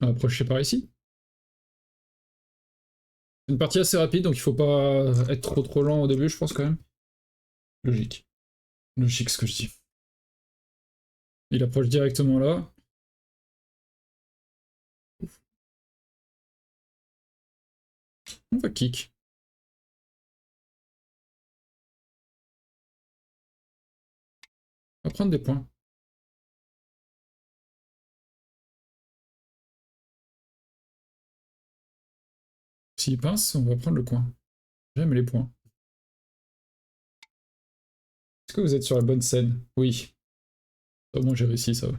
approcher par ici. C'est une partie assez rapide, donc il faut pas être trop lent au début, je pense quand même. Logique. Logique ce que je dis. Il approche directement là. On va kick. On va prendre des points. S'il pince, on va prendre le coin. J'aime les points. Est-ce que vous êtes sur la bonne scène? Oui. Au moins j'ai réussi, ça va.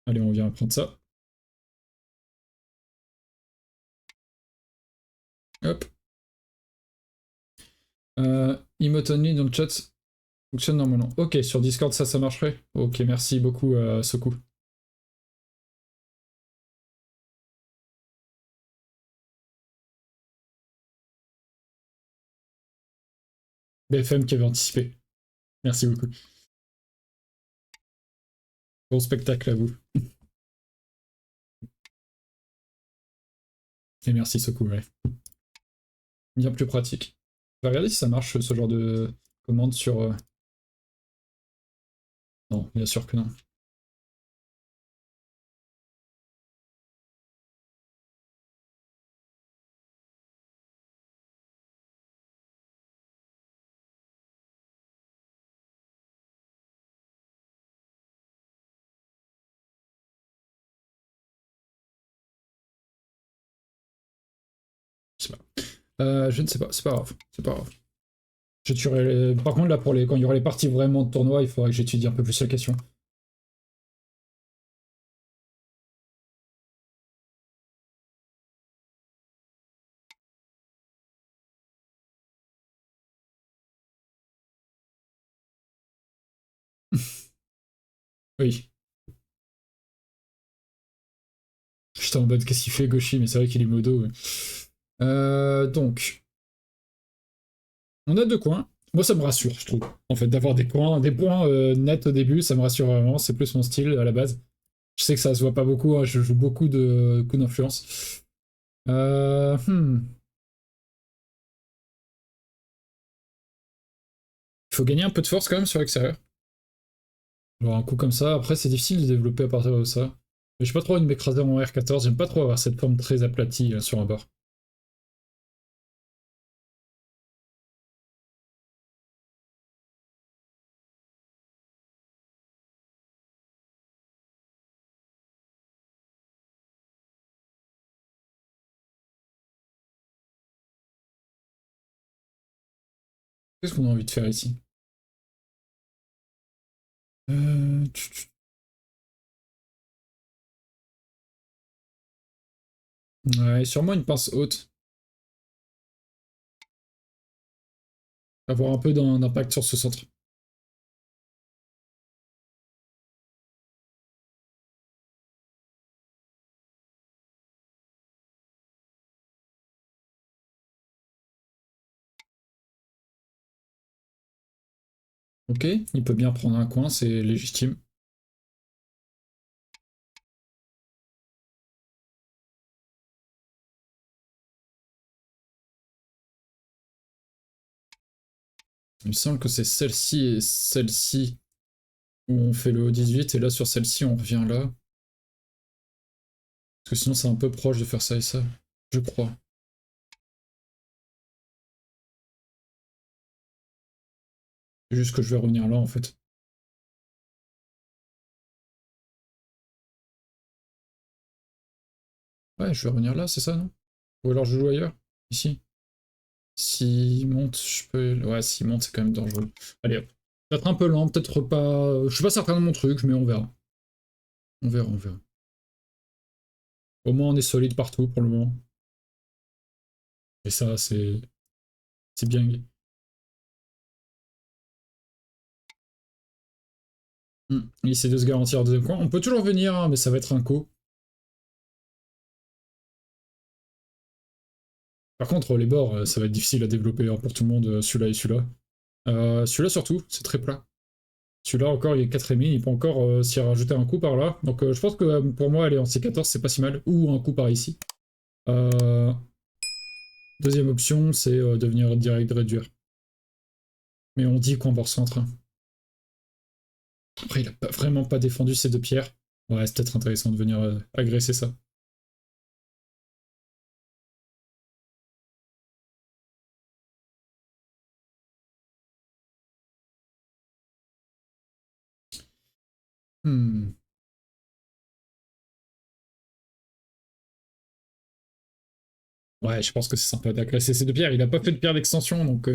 Allez, on vient prendre ça. Hop. Emote only dans le chat fonctionne normalement. Ok, sur Discord ça marcherait. Ok, merci beaucoup Soku. BFM qui avait anticipé. Merci beaucoup. Bon spectacle à vous. Et merci Soku, ouais. Bien plus pratique. Je vais regarder si ça marche ce genre de commande sur... Non, bien sûr que non. Je sais pas. Je ne sais pas, c'est pas grave. C'est pas grave. Je tuerai les... Par contre, là, pour les... quand il y aura les parties vraiment de tournoi, il faudra que j'étudie un peu plus la question. Oui. J'étais en mode, qu'est-ce qu'il fait, Goshi? Mais c'est vrai qu'il est modo. Ouais. Donc, on a deux coins. Moi, ça me rassure, je trouve. En fait, d'avoir des points nets au début, ça me rassure vraiment. C'est plus mon style à la base. Je sais que ça se voit pas beaucoup, hein, je joue beaucoup de coups d'influence. Euh, hmm. Il faut gagner un peu de force quand même sur l'extérieur. Alors un coup comme ça, après c'est difficile de développer à partir de ça. Mais j'ai pas trop envie de m'écraser en R14, j'aime pas trop avoir cette forme très aplatie sur un bord. Qu'est-ce qu'on a envie de faire ici? euh... Ouais, sûrement une pince haute. Avoir un peu d'impact sur ce centre. Ok, il peut bien prendre un coin, c'est légitime. Il me semble que c'est celle-ci et celle-ci où on fait le haut 18 et là sur celle-ci on revient là. Parce que sinon c'est un peu proche de faire ça et ça, je crois. C'est juste que je vais revenir là en fait. Ouais, je vais revenir là, c'est ça, non? Ou alors je joue ailleurs? Ici? S'il monte, je peux... Ouais, s'il monte, c'est quand même dangereux. Allez hop. Peut-être un peu lent, peut-être pas... Je suis pas certain de mon truc, mais on verra. On verra, on verra. Au moins, on est solide partout pour le moment. Et ça, c'est bien. Il essaie de se garantir un deuxième coin. On peut toujours venir, hein, mais ça va être un coup. Par contre, les bords, ça va être difficile à développer hein, pour tout le monde, celui-là et celui-là. Celui-là surtout, c'est très plat. Celui-là encore, il est 4,5, il peut encore s'y rajouter un coup par là. Donc je pense que pour moi, aller en C14, c'est pas si mal. Ou un coup par ici. Deuxième option, c'est de venir direct réduire. Mais on dit qu'on bord centre. Après, il a vraiment pas défendu ces deux pierres. Ouais, c'est peut-être intéressant de venir agresser ça. Hmm. Ouais, je pense que c'est sympa d'agresser ces deux pierres. Il a pas fait de pierre d'extension, donc...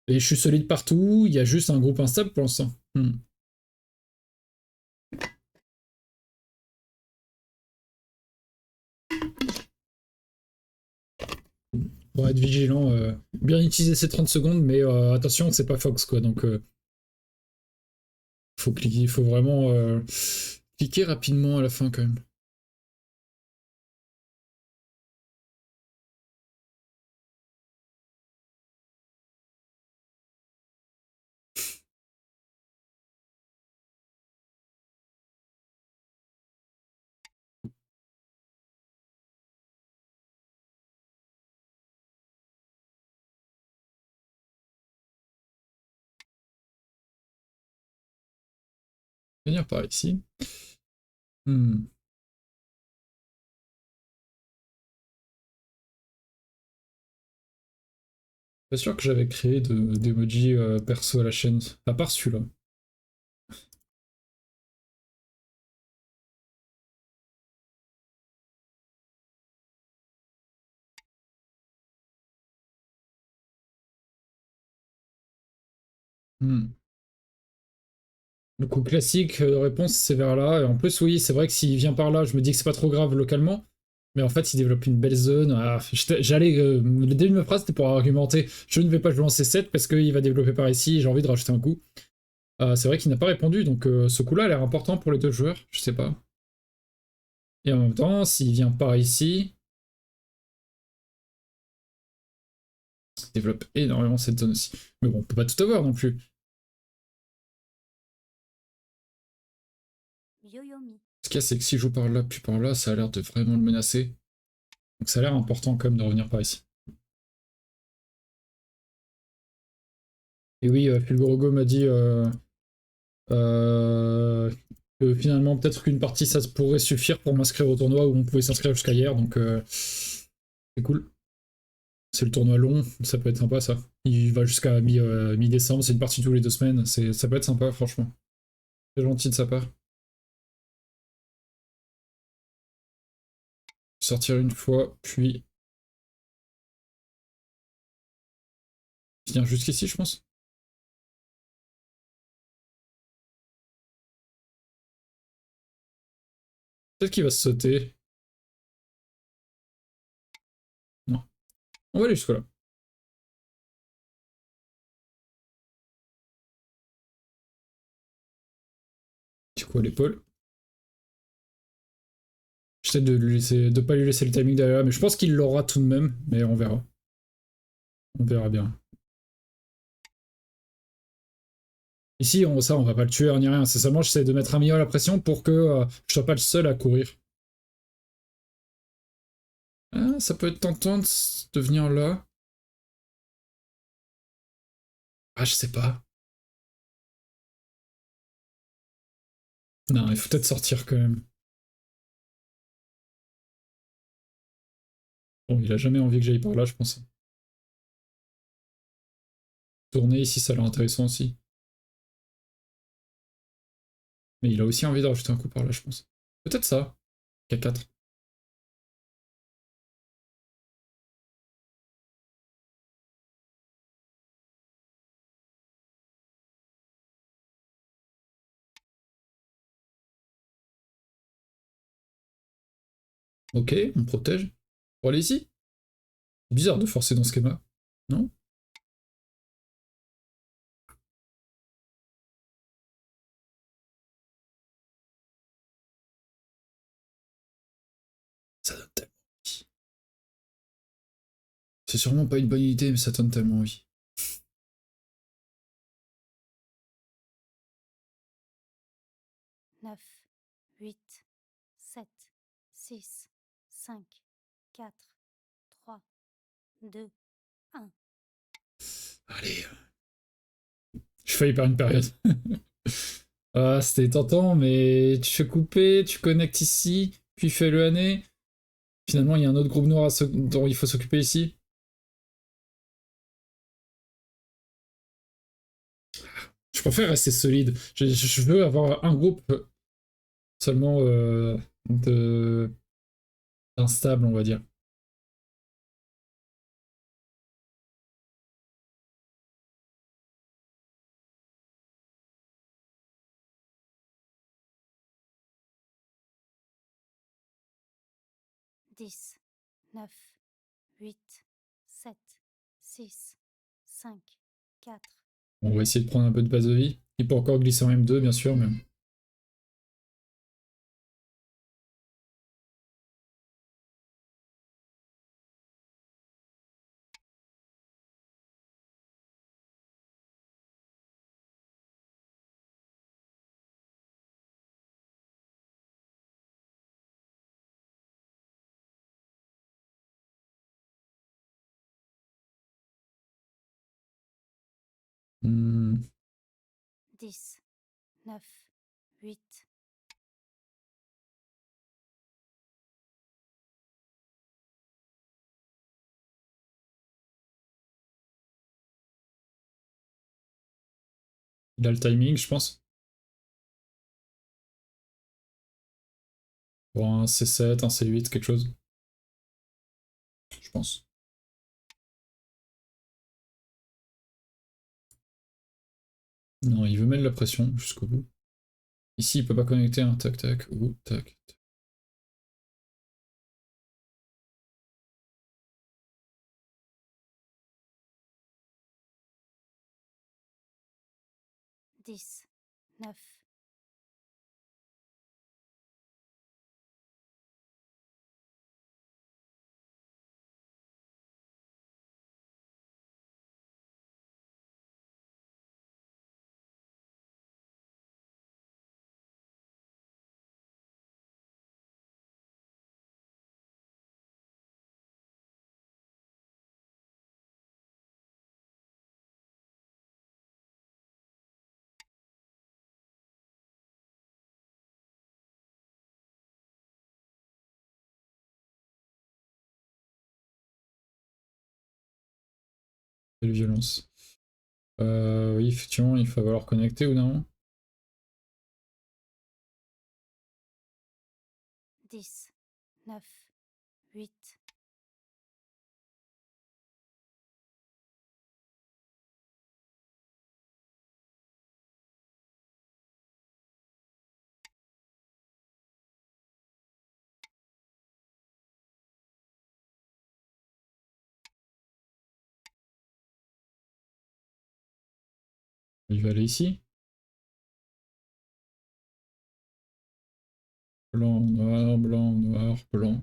Et je suis solide partout, il y a juste un groupe instable pour l'instant. Hmm. Pour être vigilant, bien utiliser ces 30 secondes, mais attention, c'est pas Fox, quoi, donc... faut cliquer, il faut vraiment cliquer rapidement à la fin, quand même. Venir par ici. Hmm. Pas sûr que j'avais créé d'emoji perso à la chaîne, à part celui-là. Hmm. Le coup classique de réponse, c'est vers là. Et en plus, oui, c'est vrai que s'il vient par là, je me dis que c'est pas trop grave localement. Mais en fait, il développe une belle zone. Ah, j'allais. Le début de ma phrase, c'était pour argumenter. Je ne vais pas jouer en C7 parce qu'il va développer par ici. J'ai envie de rajouter un coup. C'est vrai qu'il n'a pas répondu. Donc ce coup-là a l'air important pour les deux joueurs. Je sais pas. Et en même temps, s'il vient par ici, il développe énormément cette zone aussi. Mais bon, on peut pas tout avoir non plus. Ce qu'il y a, c'est que si je joue par là, puis par là, ça a l'air de vraiment le menacer. Donc ça a l'air important quand même de revenir par ici. Et oui, Fulgorogo m'a dit euh, que finalement, peut-être qu'une partie, ça pourrait suffire pour m'inscrire au tournoi où on pouvait s'inscrire jusqu'à hier. Donc c'est cool. C'est le tournoi long, ça peut être sympa ça. Il va jusqu'à mi-décembre, c'est une partie tous les 2 semaines. Ça peut être sympa, franchement. C'est gentil de sa part. Sortir une fois, puis venir jusqu'ici, je pense. Peut-être qu'il va se sauter. Non. On va aller jusque-là. Petit coup à l'épaule. J'essaie de pas lui laisser le timing derrière, mais je pense qu'il l'aura tout de même, mais on verra. On verra bien. Ici, on va pas le tuer ni rien. C'est seulement j'essaie de mettre un million à la pression pour que je sois pas le seul à courir. Ah, ça peut être tentant de venir là. Ah, je sais pas. Non, il faut peut-être sortir quand même. Bon, il a jamais envie que j'aille par là, je pense. Tourner ici, ça a l'air intéressant aussi. Mais il a aussi envie de rajouter un coup par là, je pense. Peut-être ça. K4. Ok, on protège. Pour aller ici. C'est bizarre de forcer dans ce schéma. Non? Ça donne tellement envie. C'est sûrement pas une bonne idée, mais ça donne tellement envie. 8, 7, 6, 5, 4, 3, 2, 1. Allez. Je failli perdre une période. Ah, c'était tentant, mais tu fais couper, tu connectes ici, puis fais le année. Finalement, il y a un autre groupe noir dont il faut s'occuper ici. Je préfère rester solide. Je veux avoir un groupe seulement instable, on va dire. Dix, 9, 8, 7, 6, 5, 4. On va essayer de prendre un peu de base de vie. Il peut encore glisser en M2, bien sûr, mais... Hmm. 10, 9, 8. Il a le timing, je pense. Pour un C7, un C8, quelque chose. Je pense. Non, il veut mettre la pression jusqu'au bout. Ici, il peut pas connecter un tac tac ou tac. 10, 9. Quelle violence. Oui, effectivement, il va falloir connecter ou non. 10, 9, 8. Il va aller ici. Blanc, noir, blanc, noir, blanc.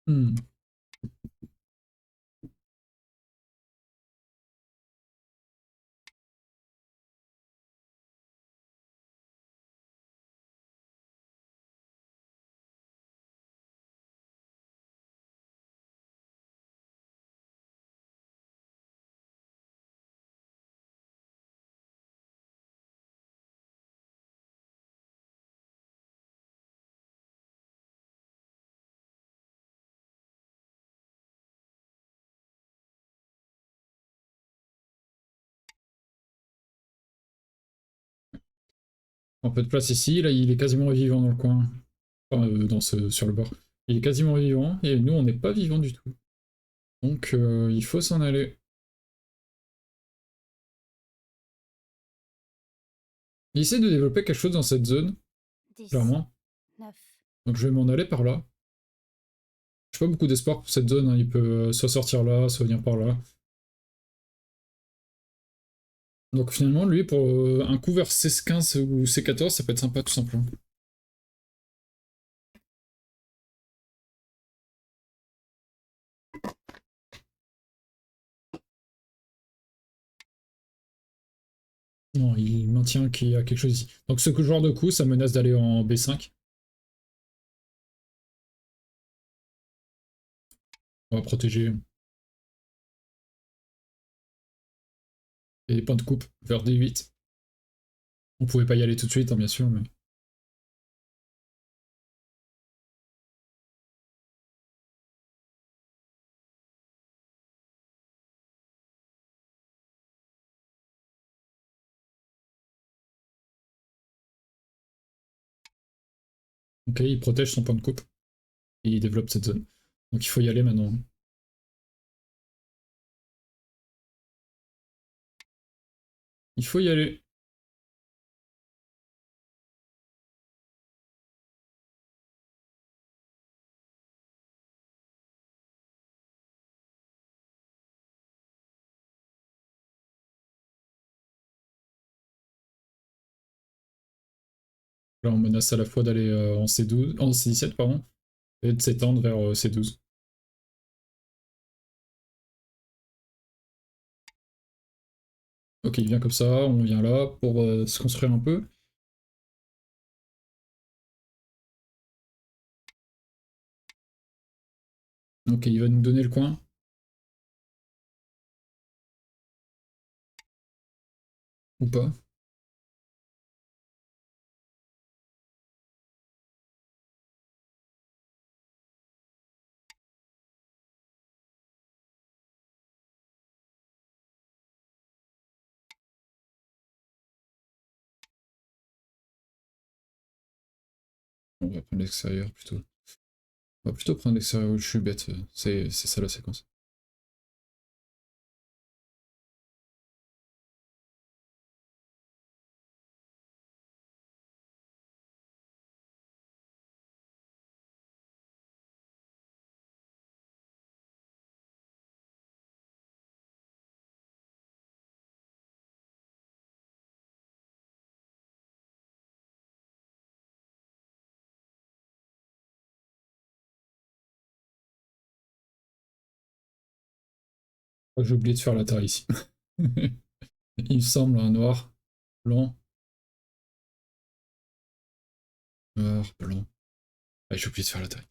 Hmm. Un peu de place ici, là il est quasiment vivant dans le coin. Enfin, sur le bord. Il est quasiment vivant, et nous on n'est pas vivant du tout. Donc il faut s'en aller. Il essaie de développer quelque chose dans cette zone, 10, clairement. 9. Donc je vais m'en aller par là. J'ai pas beaucoup d'espoir pour cette zone, hein. Il peut soit sortir là, soit venir par là. Donc finalement, lui, pour un coup vers C15 ou C14, ça peut être sympa tout simplement. Non, il maintient qu'il y a quelque chose ici. Donc ce genre de coup, ça menace d'aller en B5. On va protéger. Et des points de coupe vers D8. On pouvait pas y aller tout de suite, hein, bien sûr, mais... Ok, il protège son point de coupe. Et il développe cette zone. Donc il faut y aller maintenant. Il faut y aller. Là, on menace à la fois d'aller en C12, en C17, pardon, et de s'étendre vers C12. Ok, il vient comme ça, on vient là pour se construire un peu. Ok, il va nous donner le coin. Ou pas. On va prendre l'extérieur plutôt. On va plutôt prendre l'extérieur, je suis bête. C'est ça la séquence. J'ai oublié de faire la taille ici. Il me semble, un noir, blanc, noir, blanc. Ah, j'ai oublié de faire la taille.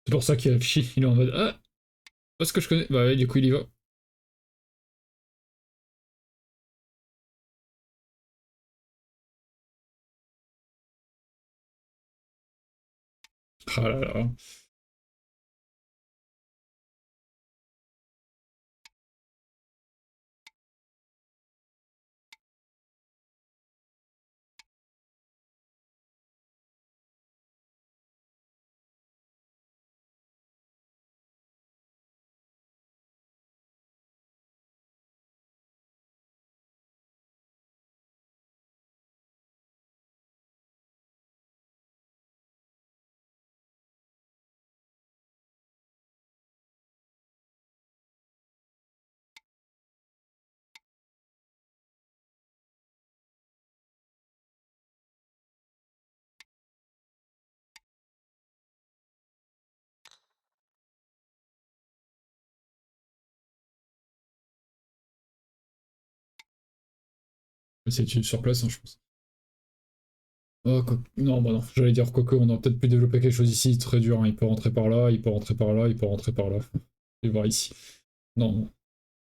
C'est pour ça qu'il réfléchit, il est en mode ah, est-ce que je connais? Bah ouais, du coup il y va. Ah là là. C'est une sur place, hein, je pense. Oh, non, bah non, j'allais dire Coco, on aurait peut-être pu développer quelque chose ici, très dur, hein. Il peut rentrer par là, il peut rentrer par là, il peut rentrer par là. Et voir ici. Non,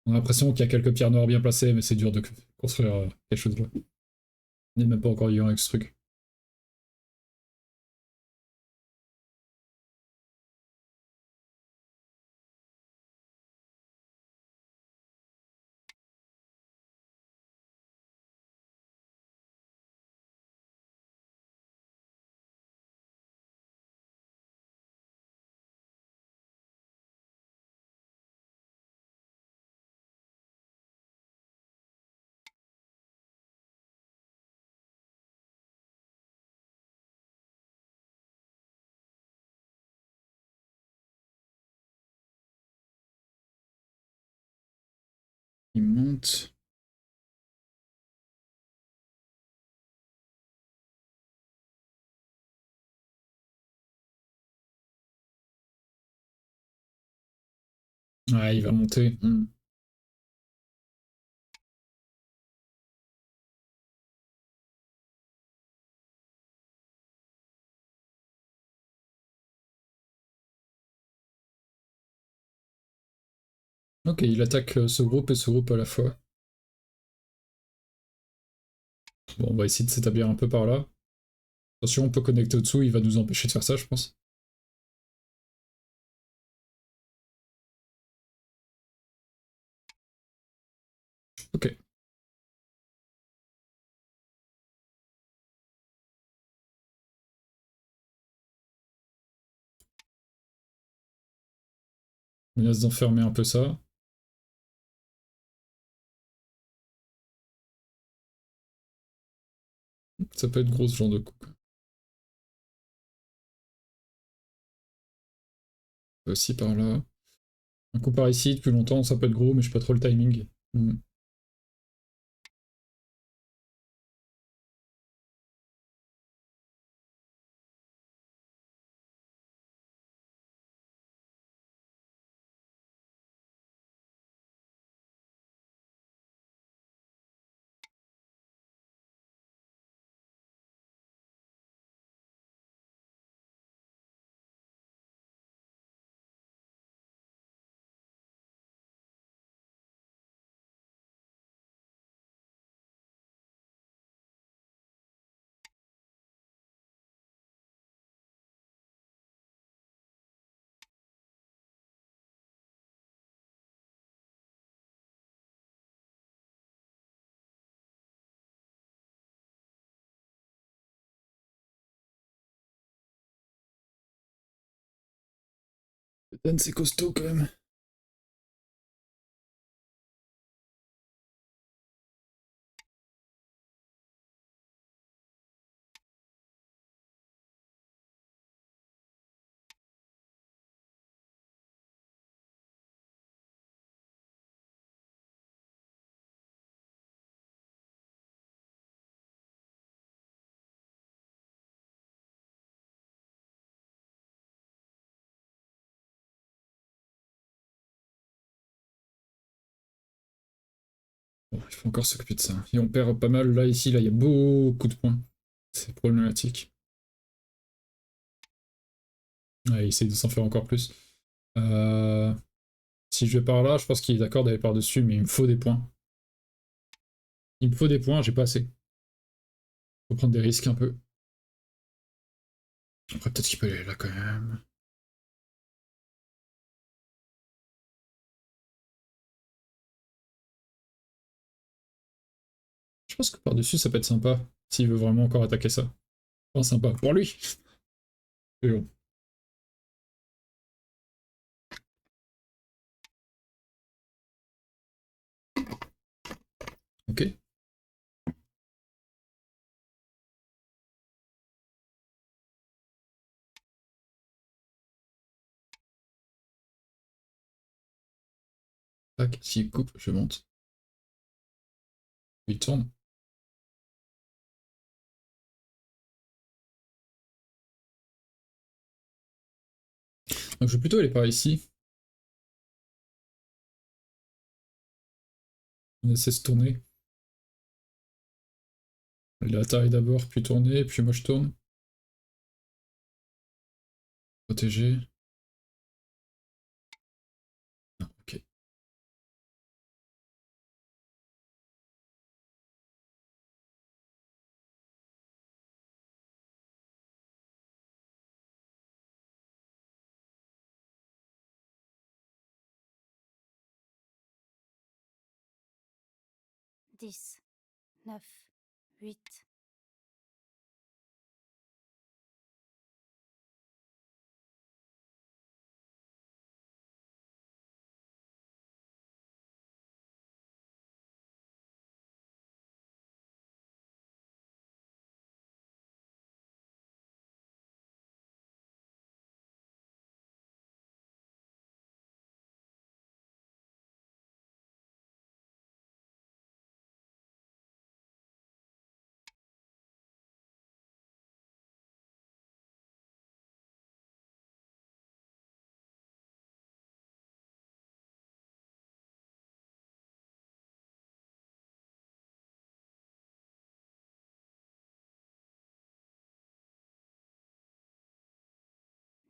on a l'impression qu'il y a quelques pierres noires bien placées, mais c'est dur de construire quelque chose là. On n'est même pas encore vivant avec ce truc. Il monte. Ouais, il va monter. Ok, il attaque ce groupe et ce groupe à la fois. Bon, on va essayer de s'établir un peu par là. Attention, on peut connecter au-dessous, il va nous empêcher de faire ça, je pense. Ok. Menace d'enfermer un peu ça. Ça peut être gros ce genre de coup. Aussi par là. Un coup par ici depuis longtemps, ça peut être gros, mais je sais pas trop le timing. Dan, c'est costaud quand même. Bon, il faut encore s'occuper de ça. Et on perd pas mal là, ici, là, il y a beaucoup de points. C'est problématique. Ouais, il essaie de s'en faire encore plus. Euh, Si je vais par là, je pense qu'il est d'accord d'aller par dessus, mais il me faut des points. Il me faut des points, j'ai pas assez. Faut prendre des risques un peu. Après, peut-être qu'il peut aller là quand même. Je pense que par-dessus, ça peut être sympa. S'il veut vraiment encore attaquer ça. Enfin, sympa. Pour lui. Mais bon. Ok. Tac, s'il coupe, je monte. Il tourne. Donc je vais plutôt aller par ici. On essaie de se tourner. Il atterrit d'abord, puis tourner, puis moi je tourne. Protéger. Non, ok. 10, 9, 8,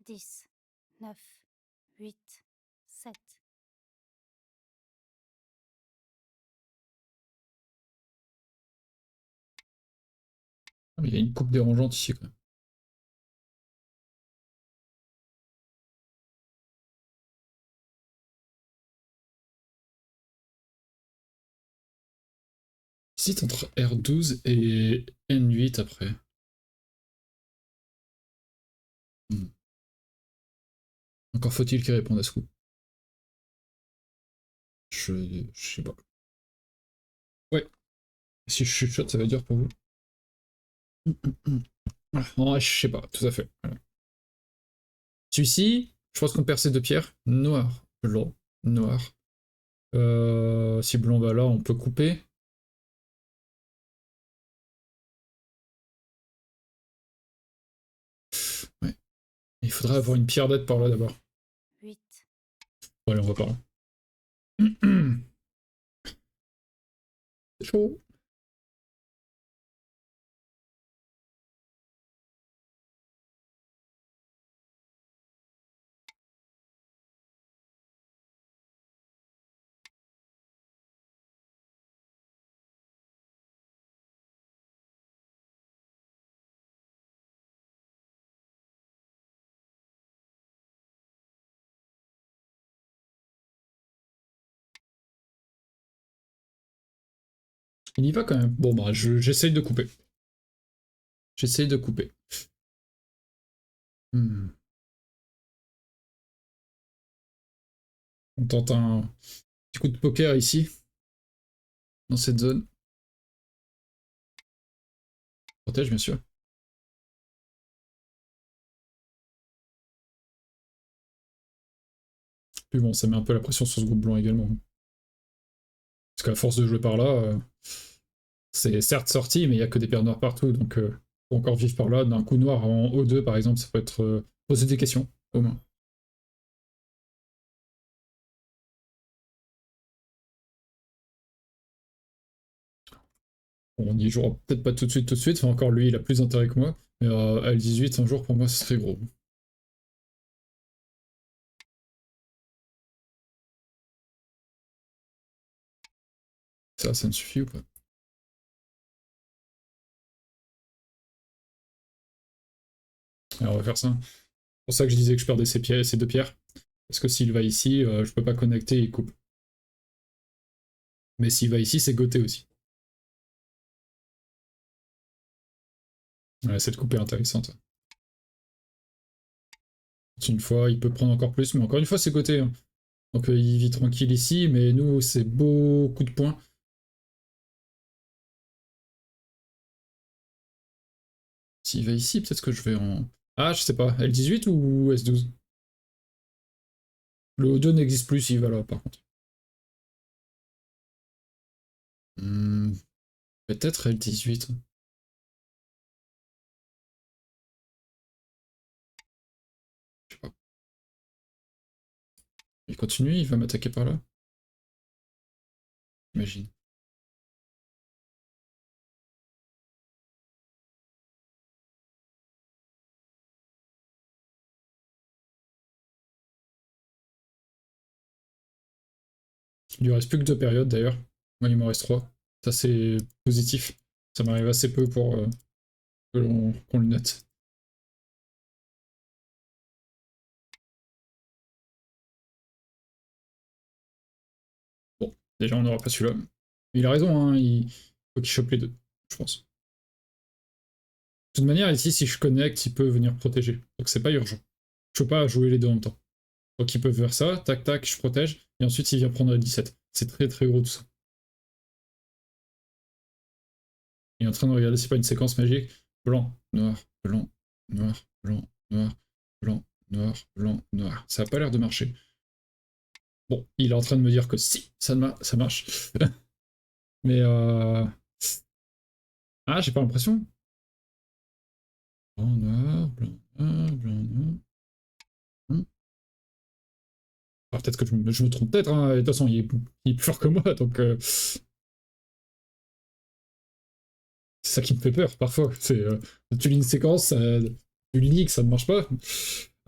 10, 9, 8, 7. Ah, mais il y a une coupe dérangeante ici quand même. Ici, t'es entre R12 et N8 après. Encore faut-il qu'il réponde à ce coup. Je sais pas. Ouais. Si je chuchote, ça va être dur pour vous. Ouais, je sais pas, tout à fait. Voilà. Celui-ci, je pense qu'on perd ces deux pierres. Noir, blanc, noir. Si blanc va là, on peut couper. Ouais. Il faudrait avoir une pierre d'aide par là d'abord. 8. Bon, allez, on va par là. C'est chaud. Il y va quand même. Bon, bah, j'essaye de couper. J'essaye de couper. On tente un petit coup de poker ici, dans cette zone. Protège, bien sûr. Puis bon, ça met un peu la pression sur ce groupe blanc également. Parce qu'à force de jouer par là, c'est certes sorti, mais il n'y a que des paires noires partout, donc faut encore vivre par là. D'un coup noir en O2, par exemple, ça peut être poser des questions, au moins. Bon, on y jouera peut-être pas tout de suite. Enfin, encore lui, il a plus d'intérêt que moi. Mais L18, un jour, pour moi, ce serait gros. Ça ne suffit ou pas? Alors, on va faire ça. C'est pour ça que je disais que je perdais ces deux pierres. Parce que s'il va ici, je peux pas connecter, il coupe. Mais s'il va ici, c'est goté aussi. Ouais, cette coupe est intéressante. Une fois, il peut prendre encore plus, mais encore une fois, c'est goté. Hein. Donc il vit tranquille ici, mais nous, c'est beaucoup de points. S'il va ici, peut-être que je vais en... Ah, je sais pas, L18 ou S12? Le O2 n'existe plus s'il va là, par contre. Hmm, peut-être L18. Je sais pas. Il continue, il va m'attaquer par là. Imagine. Il lui reste plus que deux périodes d'ailleurs. Moi, il m'en reste trois. Ça, c'est positif. Ça m'arrive assez peu pour qu'on le note. Bon, déjà, on n'aura pas celui-là. Mais il a raison, hein, il faut qu'il chope les deux, je pense. De toute manière, ici, si je connecte, il peut venir protéger. Donc c'est pas urgent. Je peux pas jouer les deux en même temps. Donc il peut faire ça, tac tac, je protège, et ensuite il vient prendre le 17. C'est très très gros tout ça. Il est en train de regarder, c'est pas une séquence magique. Blanc, noir, blanc, noir, blanc, noir, blanc, noir, blanc, noir. Ça a pas l'air de marcher. Bon, il est en train de me dire que si, ça marche. Mais ah, j'ai pas l'impression. Blanc, noir, blanc, noir, blanc, noir. Alors, peut-être que je me trompe peut-être, hein. De toute façon, il est plus fort que moi, donc c'est ça qui me fait peur parfois. C'est tu lis une séquence, tu lis que ça ne marche pas.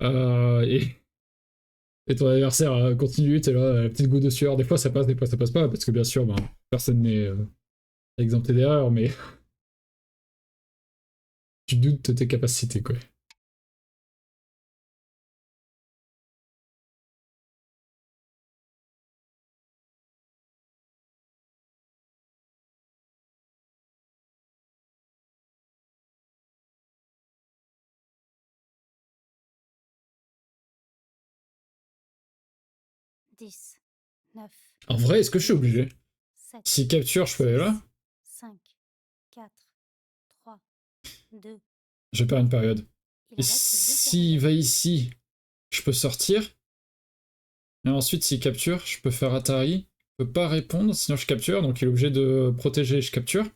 Et ton adversaire continue, t'es là, la petite goutte de sueur. Des fois ça passe pas, parce que bien sûr, ben, personne n'est exempté d'erreur, mais tu doutes de tes capacités, quoi. Dix, neuf, En vrai, est-ce que je suis obligé? sept, Si capture, je peux aller là? 5, 4, 3, 2. Je perds une période. Il Et reste 2 s'il périodes. va ici, je peux sortir. Et ensuite, s'il capture, je peux faire Atari. Je peux pas répondre, sinon je capture, donc il est obligé de protéger, je capture.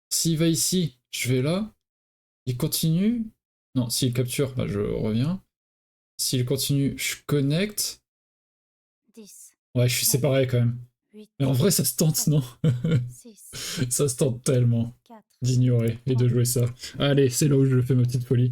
S'il va ici, je vais là. Il continue. Non, s'il capture, bah, je reviens. S'il continue, je connecte. 10, Ouais, je suis 9, séparé quand même. 8, Mais en vrai, ça se tente, 7, non? 6, Ça se tente tellement 4, d'ignorer et de 3. jouer ça. Allez, c'est là où je fais ma petite folie.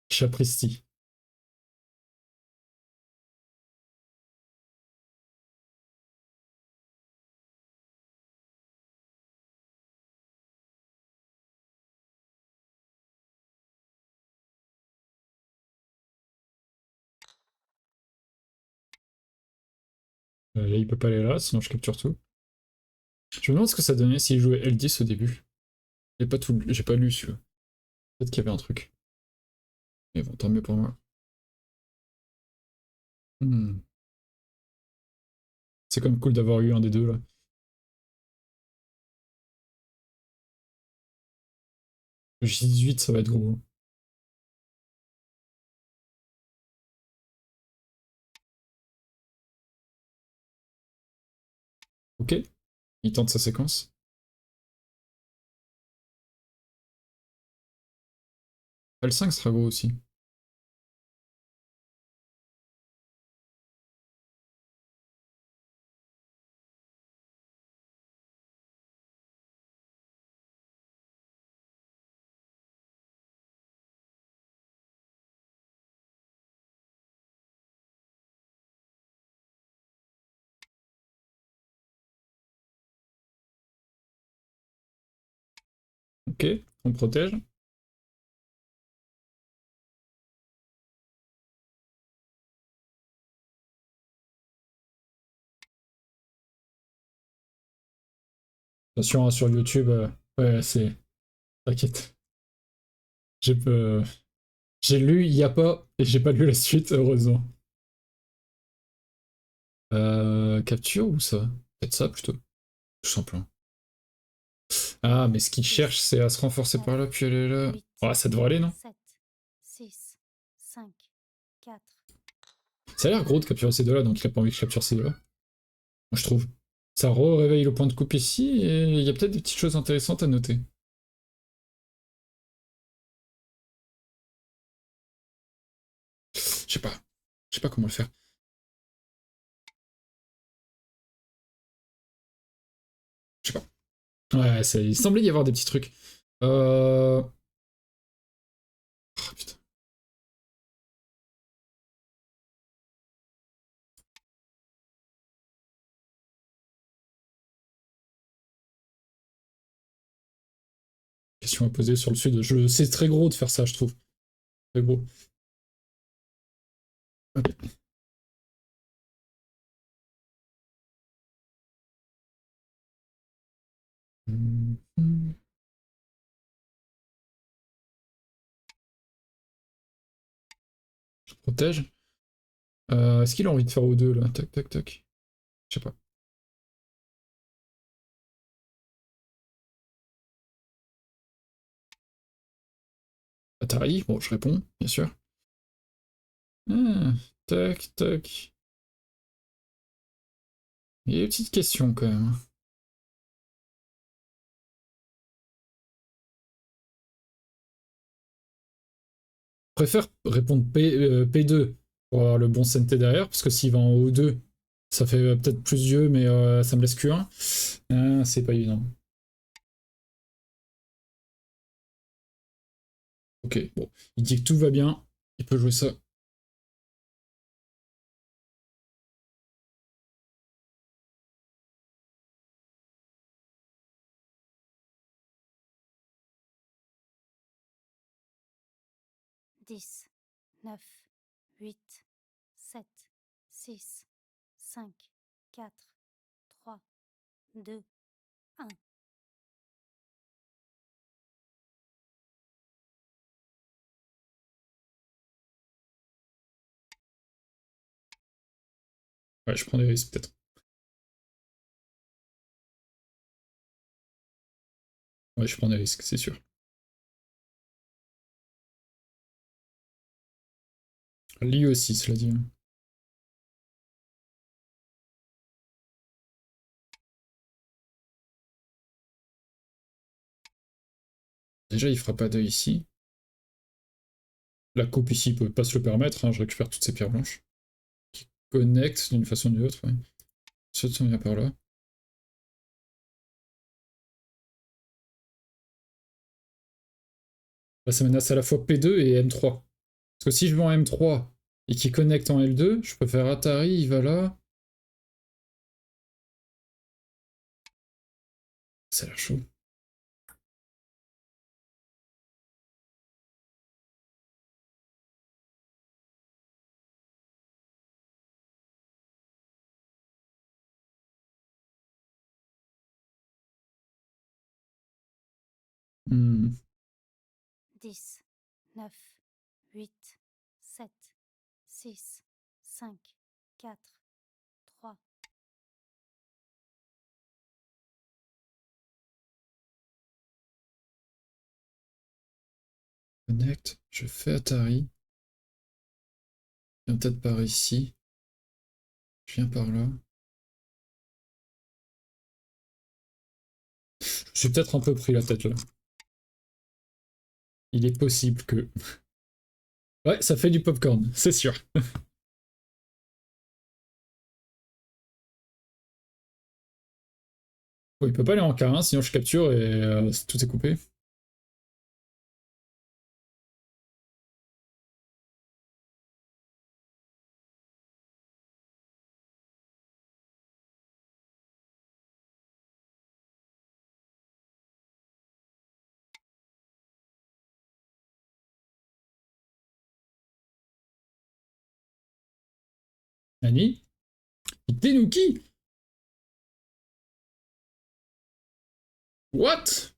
Chapristi. Là, il peut pas aller là, sinon je capture tout. Je me demande ce que ça donnait s'il jouait L10 au début. J'ai pas lu celui-là. Peut-être qu'il y avait un truc. Mais bon, tant mieux pour moi. Hmm. C'est quand même cool d'avoir eu un des deux là. Le J18, ça va être gros. Ok, il tente sa séquence. L5 sera gros aussi. Ok, on protège. Attention, hein, sur YouTube, ouais, c'est... T'inquiète. J'ai j'ai lu il y a pas, et j'ai pas lu la suite, heureusement. Capture ou ça? Peut-être ça plutôt. Tout simplement. Ah, mais ce qu'il cherche, c'est à se renforcer par là, puis aller là. 8, Ouais, ça devrait aller, non? 7, 6, 5, 4. Ça a l'air gros de capturer ces deux-là, donc il a pas envie que je capture ces deux-là. Moi, je trouve. Ça réveille le point de coupe ici, et il y a peut-être des petites choses intéressantes à noter. Je sais pas. Je sais pas comment le faire. Je sais pas. Ouais, il semblait y avoir des petits trucs. Oh, putain. Question à poser sur le sud. C'est très gros de faire ça, je trouve. Très gros. Ok. Je protège. Est-ce qu'il a envie de faire O2 là? Tac, tac, tac. Je sais pas. Atari, bon, je réponds, bien sûr. Ah, tac, tac. Il y a des petites questions quand même. préfère répondre P2 pour avoir le bon CNT derrière, parce que s'il va en O2, ça fait peut-être plus vieux, mais ça me laisse Q1. C'est pas évident. Ok, bon. Il dit que tout va bien. Il peut jouer ça. Dix, 9, 8, 7, 6, 5, 4, 3, 2, 1. Ouais, je prends des risques peut-être. Ouais, je prends des risques, c'est sûr. Lui aussi, cela dit. Déjà, il fera pas d'œil ici. La coupe ici, il peut pas se le permettre. Hein, je récupère toutes ces pierres blanches. Qui connectent d'une façon ou d'une autre. Ouais. Ça vient par là. Là, ça menace à la fois P2 et M3. Parce que si je vais en M3 et qu'il connecte en L2, je peux faire Atari, il va là. Ça a l'air chaud. Hmm. 10, 9, 8, 7, 6, 5, 4, 3. Connect, je fais Atari. Je viens peut-être par ici. Je viens par là. Je suis peut-être un peu pris la tête là. Il est possible que. Ouais, ça fait du popcorn, c'est sûr. Bon, il peut pas aller en K1, sinon je capture et tout est coupé. Annie? Itenuki? What?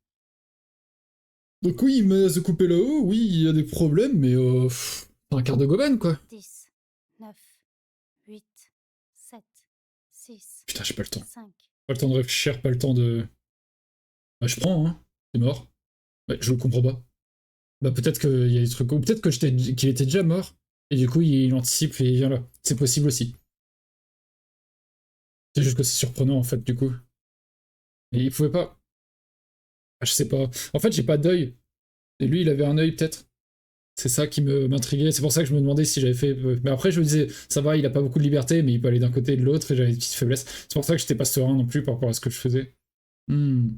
Donc oui, il met à se couper là-haut, oui, il y a des problèmes, mais un quart de goben, quoi. 10, 9, 8, 7, 6, Putain, j'ai pas le temps. 5. Pas le temps de réfléchir, pas le temps de... Bah, je prends, hein. C'est mort. Ouais, je le comprends pas. Bah, peut-être qu'il y a des trucs... Ou peut-être que qu'il était déjà mort, et du coup, il anticipe et il vient là. C'est possible aussi. C'est juste que c'est surprenant, en fait, du coup. Et il pouvait pas... Ah, je sais pas. En fait, j'ai pas d'œil. Et lui, il avait un œil, peut-être. C'est ça qui m'intriguait. C'est pour ça que je me demandais si j'avais fait. Mais après, je me disais, ça va, il a pas beaucoup de liberté, mais il peut aller d'un côté et de l'autre, et j'avais des petites faiblesses. C'est pour ça que j'étais pas serein non plus par rapport à ce que je faisais. Hmm.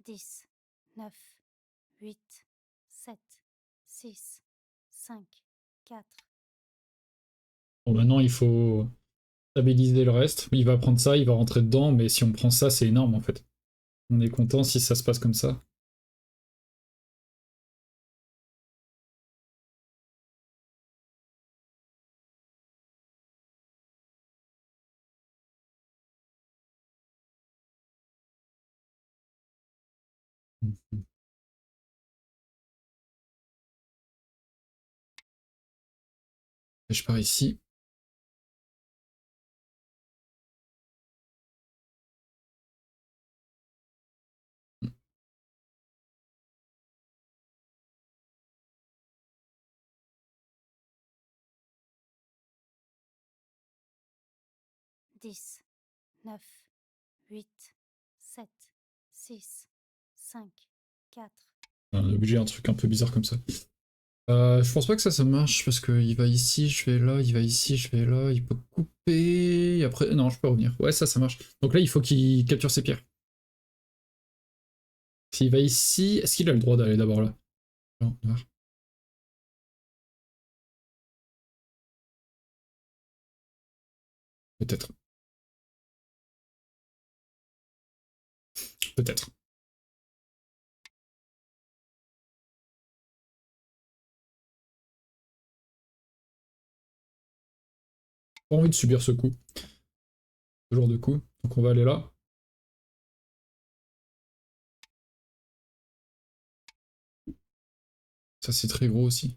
10, 9, 8, 7, 6, 5, 4. Bon, maintenant, il faut stabiliser le reste. Il va prendre ça, il va rentrer dedans, mais si on prend ça, c'est énorme en fait. On est content si ça se passe comme ça. Mhm. Et je pars ici. 10, 9, 8, 7, 6, 5, 4. On est obligé un truc un peu bizarre comme ça. Je pense pas que ça marche parce qu'il va ici, je vais là, il va ici, je vais là, il peut couper. Et après, non, je peux revenir. Ouais, ça marche. Donc là, il faut qu'il capture ses pierres. S'il va ici, est-ce qu'il a le droit d'aller d'abord là? Non, noir. Peut-être. Peut-être. Pas envie de subir ce coup. Ce genre de coup. Donc on va aller là. Ça c'est très gros aussi.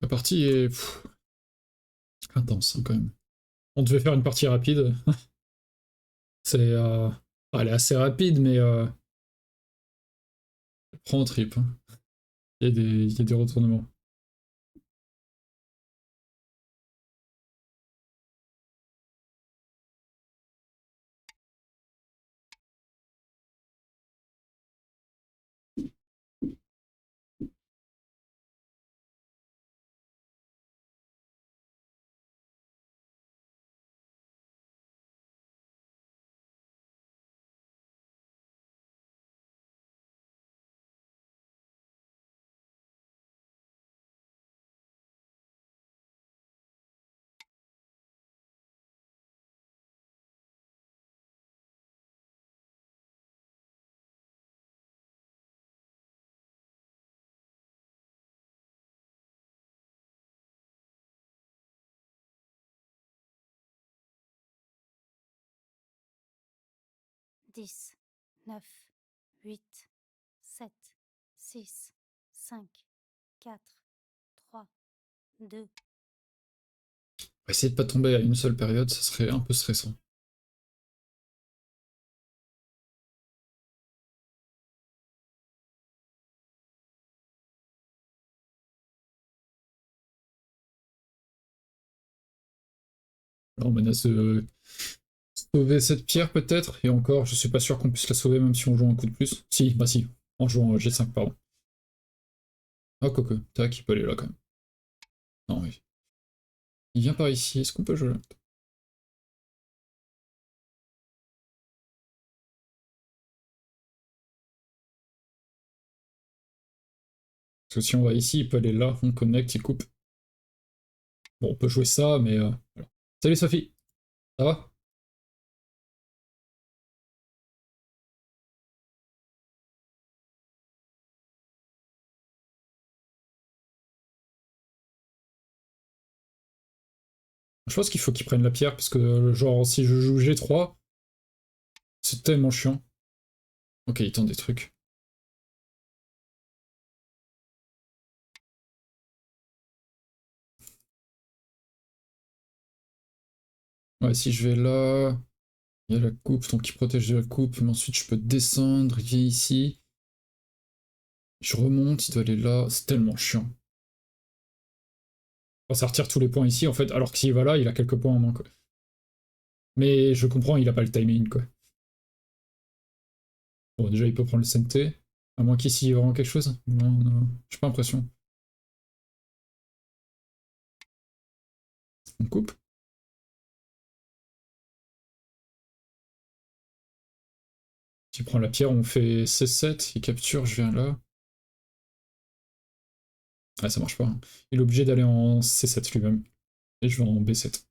La partie est intense hein, quand même. On devait faire une partie rapide. C'est elle est assez rapide mais elle prend en trip. Hein. Il y a des retournements. Dix, 9, 8, 7, 6, 5, 4, 3, 2. Essayer de pas tomber à une seule période, ça serait un peu stressant. Là, on menace de sauver cette pierre peut-être, et encore, je suis pas sûr qu'on puisse la sauver même si on joue un coup de plus. Si, bah si, en jouant G5, pardon. Ah, quoique, tac, il peut aller là quand même. Non, oui. Il vient par ici, est-ce qu'on peut jouer là? Parce que si on va ici, il peut aller là, on connecte, il coupe. Bon, on peut jouer ça, mais voilà. Salut Sophie, ça va? Je pense qu'il faut qu'il prenne la pierre, parce que genre, si je joue G3, c'est tellement chiant. Ok, il tente des trucs. Ouais, si je vais là, il y a la coupe, donc il protège de la coupe, mais ensuite je peux descendre, il vient ici. Je remonte, il doit aller là, c'est tellement chiant. Enfin, ça retire tous les points ici, en fait, alors que s'il va là, il a quelques points en moins, quoi. Mais je comprends, il a pas le timing, quoi. Bon, déjà, il peut prendre le CNT, à moins qu'ici, il y ait vraiment quelque chose. Non, non, j'ai pas l'impression. On coupe. S'il prend la pierre, on fait C7, il capture, je viens là. Ah, ça marche pas. Hein. Il est obligé d'aller en C7 lui-même. Et je vais en B7.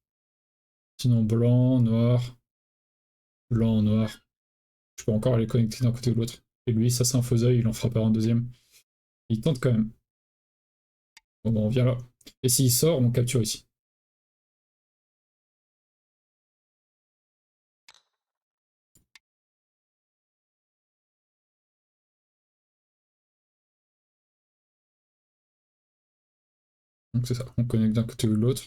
Sinon, blanc, noir, blanc, noir. Je peux encore aller connecter d'un côté ou de l'autre. Et lui, ça c'est un faux œil, il en fera pas un deuxième. Il tente quand même. Bon, on vient là. Et s'il sort, on capture ici. Donc c'est ça, on connecte d'un côté ou de l'autre.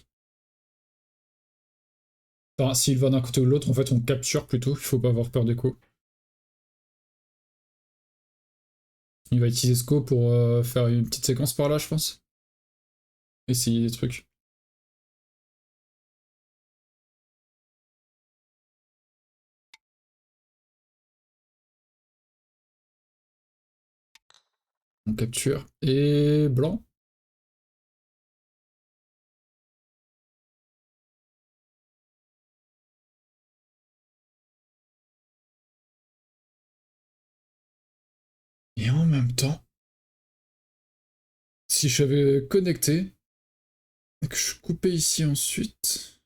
Enfin, s'il va d'un côté ou de l'autre, en fait, on capture plutôt. Il faut pas avoir peur des coups. Il va utiliser Sco pour faire une petite séquence par là, je pense. Essayer des trucs. On capture. Et blanc. Et en même temps, si j'avais connecté, et que je coupais ici ensuite...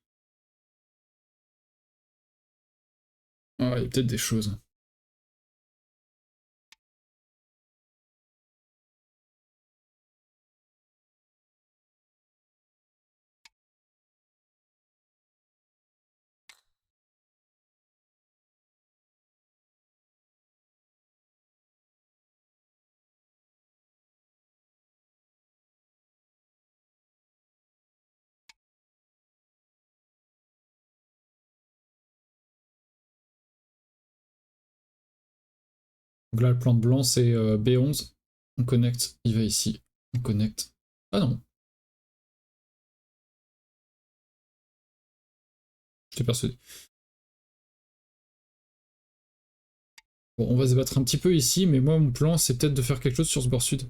Ah, il y a peut-être des choses. Donc là, le plan de blanc, c'est B11. On connecte, il va ici. On connecte. Ah non. J'étais persuadé. Bon, on va se battre un petit peu ici, mais moi, mon plan, c'est peut-être de faire quelque chose sur ce bord sud.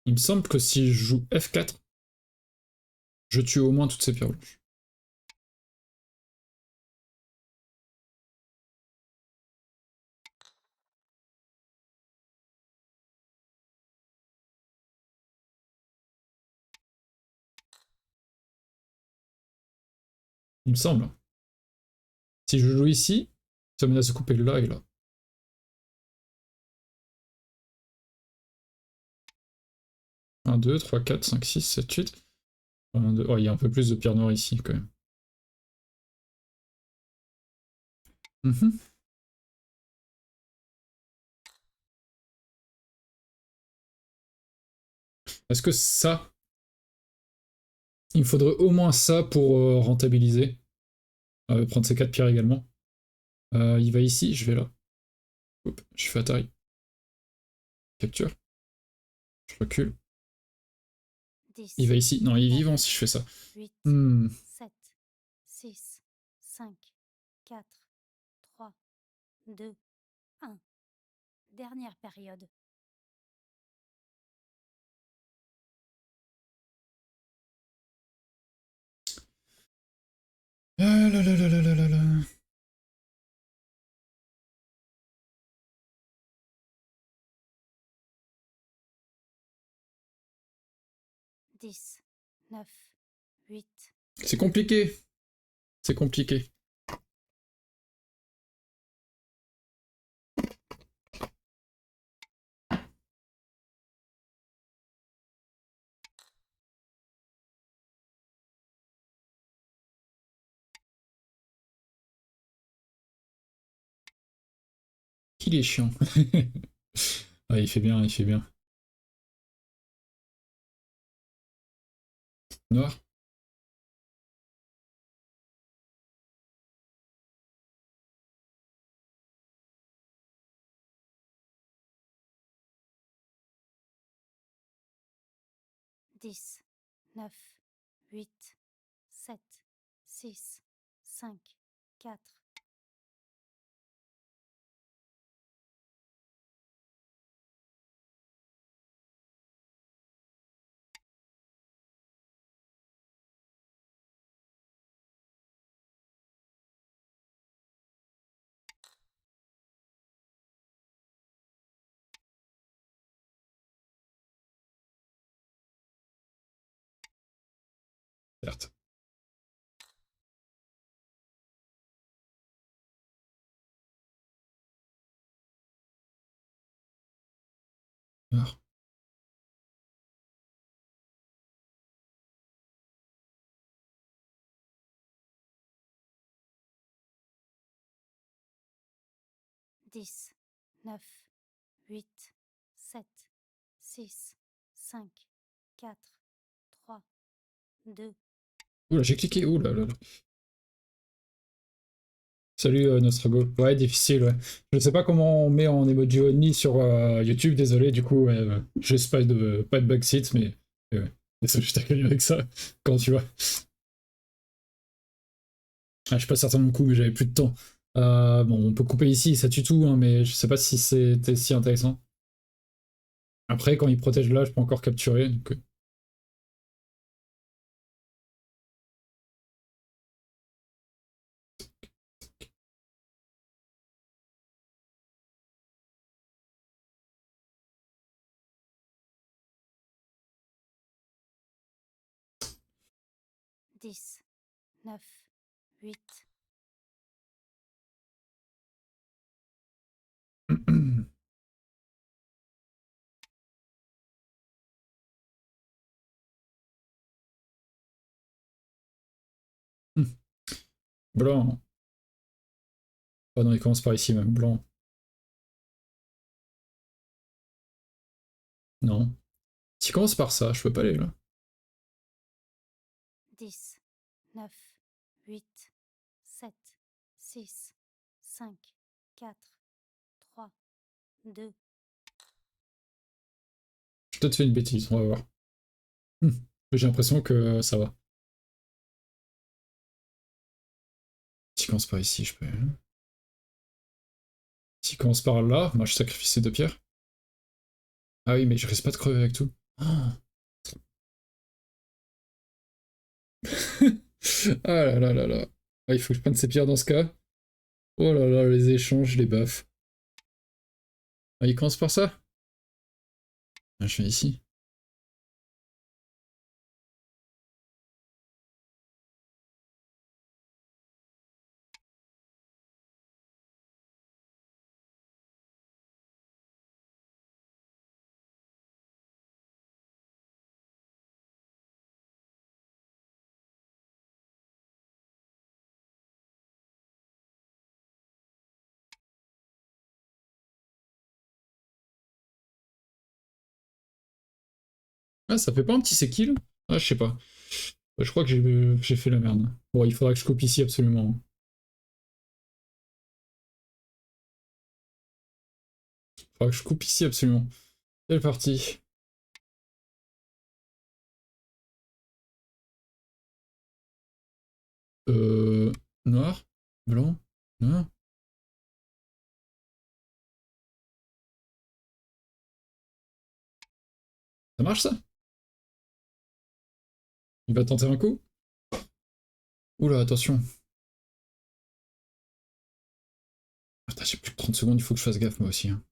Il me semble que si je joue F4, je tue au moins toutes ces pierres blanches. Il me semble. Si je joue ici, ça menace de couper là et là. 1, 2, 3, 4, 5, 6, 7, 8. 1, 2... Oh, il y a un peu plus de pierres noires ici, quand même. Est-ce que ça... Il me faudrait au moins ça pour rentabiliser. Prendre ces 4 pierres également. Il va ici, je vais là. Hop, je fais Atari. Capture. Je recule. 10, Il va ici. Non, il est 9, vivant si je fais ça. 8, Hmm. 7, 6, 5, 4, 3, 2, 1. Dernière période. Ah là là là là là là là. 10, 9, 8, C'est compliqué. C'est compliqué. Qu'il est chiant. Ah, il fait bien, il fait bien. Noir. 10, 9, 8, 7, 6, 5, 4. Certes. Noir. Dix, 9, 8, 7, 6, 5, 4, 3, 2. Oula, j'ai cliqué. Oula là là. Salut Nostrago. Ouais, difficile, ouais. Je sais pas comment on met en emoji only sur YouTube, désolé, du coup, j'espère pas de backseat, mais ouais. Désolé, je t'accueille avec ça, quand tu vois. Ah, je suis pas certain de mon coup, mais j'avais plus de temps. Bon, on peut couper ici, ça tue tout, hein, mais je sais pas si c'était si intéressant. Après, quand il protège là, je peux encore capturer. Donc... 10, 9, 8, Blanc. Oh non, il commence par ici même. Blanc. Non. S'il commence par ça, je peux pas aller là. 10, 9, 8, 7, 6, 5, 4, 3, 2, J'ai peut-être fait une bêtise, on va voir. J'ai l'impression que ça va. S'il commence par ici, je peux... S'il commence par là, moi je sacrifie ces 2 pierres. Ah oui, mais je risque pas de crever avec tout. Oh. Ah là là là là. Ah, il faut que je prenne ces pierres dans ce cas. Oh là là, les échanges, les baffes. Ah, il commence par ça. Ah, je viens ici. Ah, ça fait pas un petit c'est kill? Ah, je sais pas. Je crois que j'ai fait la merde. Bon, il faudra que je coupe ici absolument. Il faudra que je coupe ici absolument. C'est parti. Noir, blanc, noir. Ça marche ça? Il va tenter un coup? Oula, attention. Putain, j'ai plus de 30 secondes, il faut que je fasse gaffe moi aussi. Hein.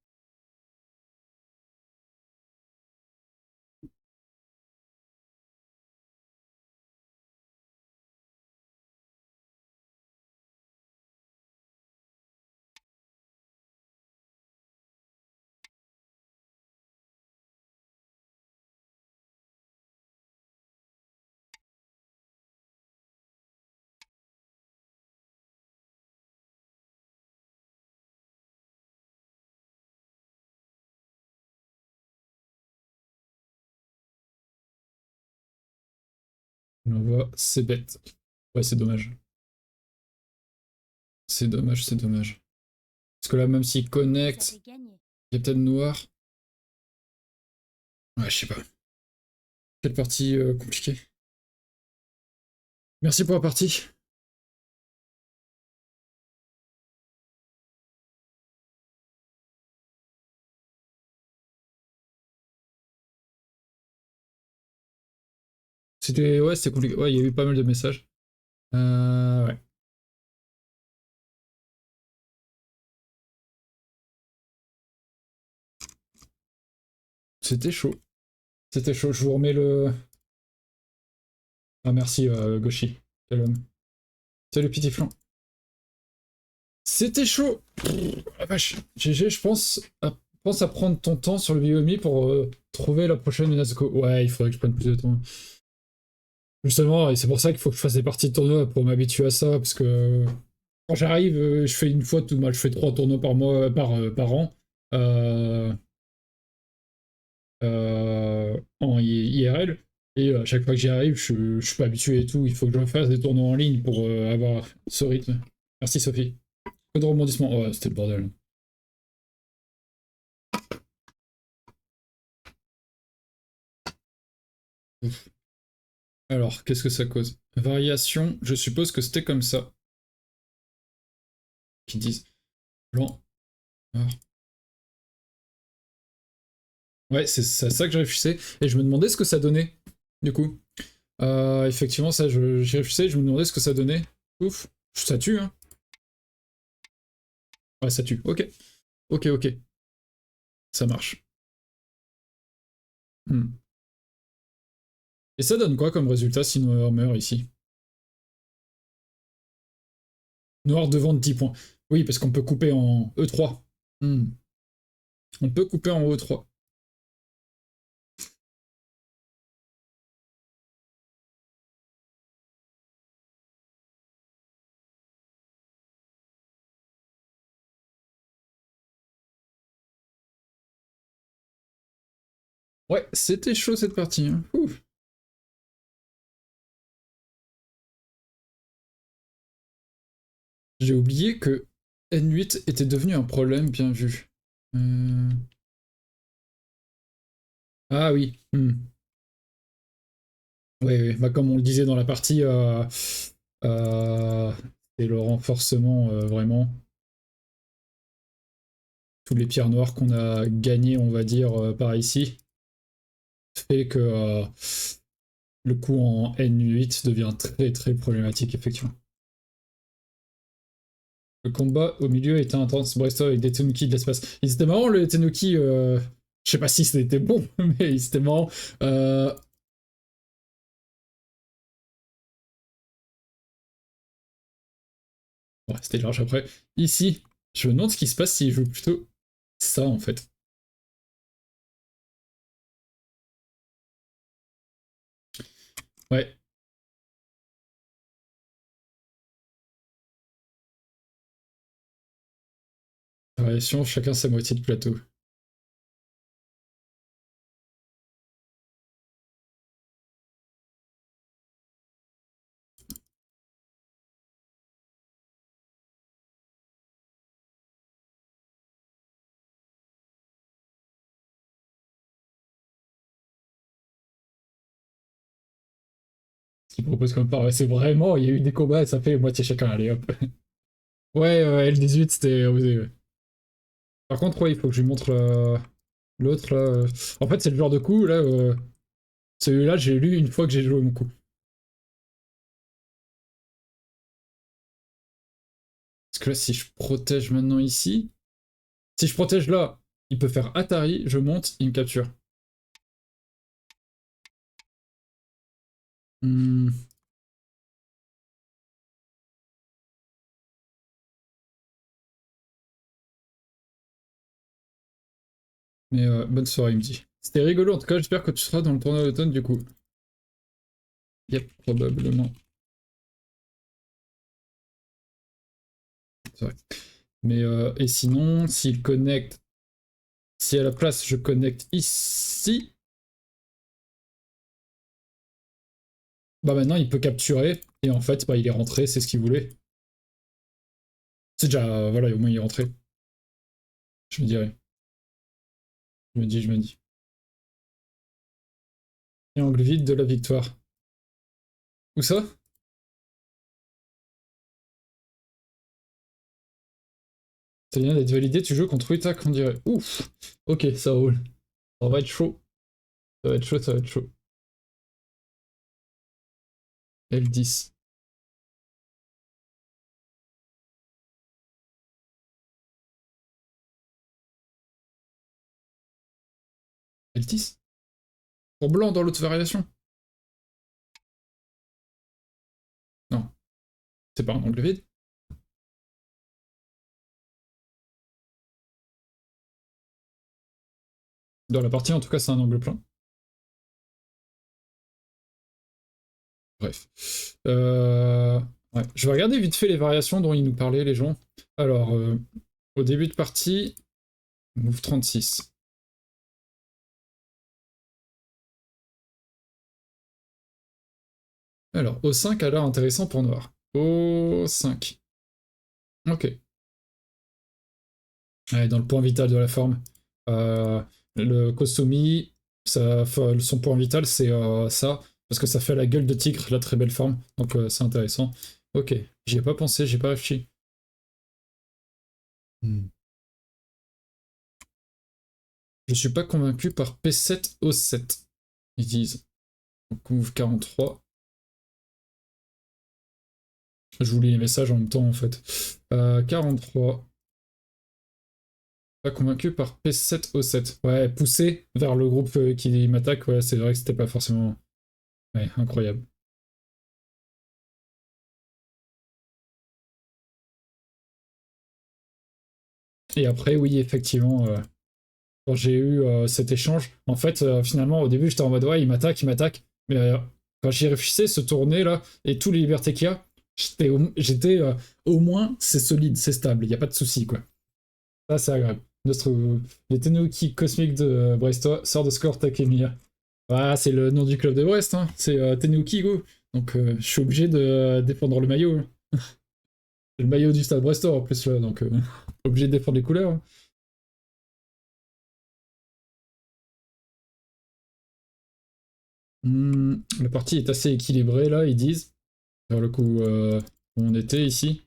On voit, c'est bête. Ouais, c'est dommage. C'est dommage, c'est dommage. Parce que là, même s'il vous connecte, avez gagné. il y a peut-être noir. Ouais, je sais pas. Quelle partie compliquée. Merci pour la partie. C'était ouais, c'était compliqué. Ouais, il y a eu pas mal de messages. Ouais. C'était chaud. C'était chaud. Je vous remets le. Ah merci Goshi. Quel homme. Salut petit flanc. C'était chaud. Ah, vache. GG, pense à prendre ton temps sur le Biomi pour trouver la prochaine Nazco. Ouais, il faudrait que je prenne plus de temps. Justement, et c'est pour ça qu'il faut que je fasse des parties de tournoi pour m'habituer à ça, parce que quand j'arrive, je fais une fois tout mal, je fais 3 tournois par mois, par an, en IRL, et à chaque fois que j'y arrive, je suis pas habitué et tout, il faut que je fasse des tournois en ligne pour avoir ce rythme. Merci Sophie. Peu de rebondissement. Oh, c'était le bordel. Ouf. Alors, qu'est-ce que ça cause? Variation, je suppose que c'était comme ça. qui disent blanc, noir. Ouais, c'est ça que j'ai réfléchi. Et je me demandais ce que ça donnait, du coup. Effectivement, ça, j'ai réfléchi, je me demandais ce que ça donnait. Ouf, ça tue, hein. Ouais, ça tue. Ok. Ok, ok. Ça marche. Et ça donne quoi comme résultat si Noir meurt ici? Noir devant de 10 points. Oui, parce qu'on peut couper en E3. On peut couper en E3. Ouais, c'était chaud cette partie. Hein. J'ai oublié que N8 était devenu un problème, bien vu. Ah oui. Oui, bah, comme on le disait dans la partie, c'est le renforcement vraiment. Tous les pierres noires qu'on a gagnées, on va dire, par ici, fait que le coup en N8 devient très très problématique, effectivement. Le combat au milieu était intense, Bresto avec des Tenuki de l'espace. Ils étaient marrants, les Tenuki, je sais pas si c'était bon, mais ils étaient marrants. Ouais, c'était large après. Ici, je me demande ce qui se passe s'ils jouent plutôt ça, en fait. Ouais. Variation, chacun sa moitié de plateau. Ce qu'il propose comme part, ouais, c'est vraiment, il y a eu des combats et ça fait moitié chacun, allez hop. Ouais, L18 c'était osé, ouais. Par contre, ouais, il faut que je lui montre l'autre là. En fait, c'est le genre de coup, là, celui-là, j'ai lu une fois que j'ai joué mon coup. Parce que là, si je protège maintenant ici, si je protège là, il peut faire Atari, je monte, il me capture. Mais bonne soirée, il me dit. C'était rigolo, en tout cas, j'espère que tu seras dans le tournoi d'automne du coup. Yep, probablement. C'est vrai. Mais et sinon, s'il connecte, si à la place je connecte ici, bah maintenant il peut capturer, et en fait, bah il est rentré, c'est ce qu'il voulait. C'est déjà, voilà, au moins il est rentré. Je me dirais. Je me dis. Et angle vide de la victoire. Où ça? Ça vient d'être validé, tu joues contre Witak, on dirait. Ouf! Ok, ça roule. Ça va être chaud. Ça va être chaud, ça va être chaud. L10. L10? Pour blanc dans l'autre variation? Non. C'est pas un angle vide? Dans la partie, en tout cas, c'est un angle plein. Bref. Ouais. Je vais regarder vite fait les variations dont ils nous parlaient, les gens. Alors, au début de partie, move 36. Alors, O5 a l'air intéressant pour noir. O5. Ok. Ouais, dans le point vital de la forme. Le Kosumi, son point vital, c'est ça. Parce que ça fait la gueule de tigre, la très belle forme. Donc c'est intéressant. Ok, j'y ai pas pensé, j'ai pas réfléchi. Je suis pas convaincu par P7 O7, ils disent. Donc ouvre 43. Je vous lis les messages en même temps en fait. 43. Pas convaincu par P7 O7. Ouais, poussé vers le groupe qui m'attaque, ouais, c'est vrai que c'était pas forcément... Ouais, incroyable. Et après, oui, effectivement, quand j'ai eu cet échange, en fait, finalement, au début, j'étais en mode, ouais, il m'attaque, il m'attaque. Mais quand j'y réfléchissais, se tourner là, et toutes les libertés qu'il y a, j'étais au moins, c'est solide, c'est stable, il n'y a pas de souci, quoi. Ça, c'est agréable. Les Tenuki cosmiques de Brest sort de Score Takemiya. Ah, c'est le nom du club de Brest, hein. C'est Tenuki, go. Donc, je suis obligé de défendre le maillot. C'est le maillot du stade Brestois en plus, là, donc obligé de défendre les couleurs. La partie est assez équilibrée, là, ils disent. Vers le coup où on était ici.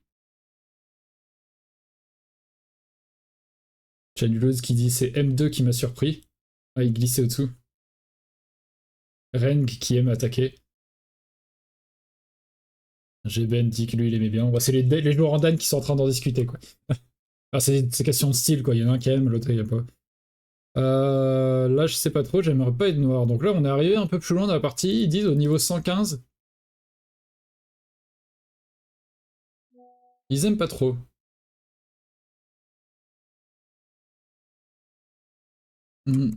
Chanuleuse qui dit c'est M2 qui m'a surpris. Ah, il glissait au-dessous. Reng qui aime attaquer. GBN dit que lui il aimait bien. Bah, c'est les joueurs en Dan qui sont en train d'en discuter, quoi. Ah, c'est question de style, quoi. Il y en a un qui aime, l'autre il aime pas. Là, je sais pas trop, j'aimerais pas être noir. Donc là, on est arrivé un peu plus loin dans la partie. Ils disent au niveau 115. Ils aiment pas trop. Hmm.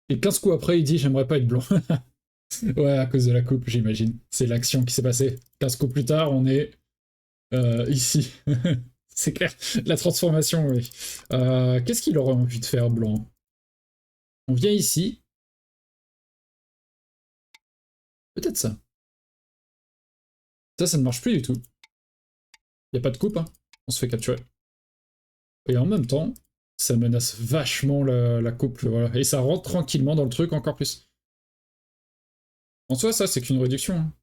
Et 15 coups après, il dit j'aimerais pas être blanc. Ouais, à cause de la coupe, j'imagine. C'est l'action qui s'est passée. 15 coups plus tard, on est ici. C'est clair. La transformation, oui. Qu'est-ce qu'il aurait envie de faire, blanc? On vient ici. Peut-être ça. Ça ne marche plus du tout. Il n'y a pas de coupe, hein. On se fait capturer. Et en même temps, ça menace vachement la coupe, voilà. Et ça rentre tranquillement dans le truc encore plus. En soi, ça, c'est qu'une réduction, hein.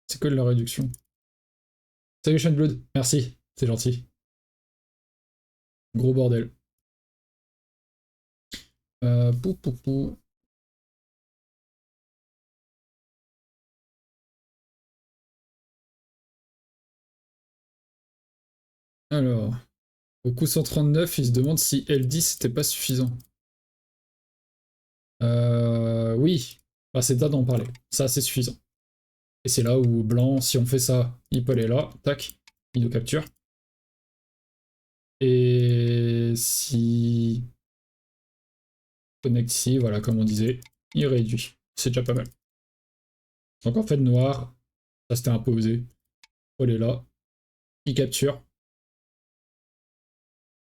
C'est que de la réduction. Salut Blood, merci, c'est gentil. Gros bordel. Pou, pou, pou. Alors, au coup 139, il se demande si L10 n'était pas suffisant. Oui, bah, c'est ça d'en parler. Ça, c'est suffisant. Et c'est là où blanc, si on fait ça, il peut aller là, tac, il nous capture. Et si connecte ici, voilà, comme on disait, il réduit. C'est déjà pas mal. Donc en fait, noir, ça s'était imposé. Il est là, il capture.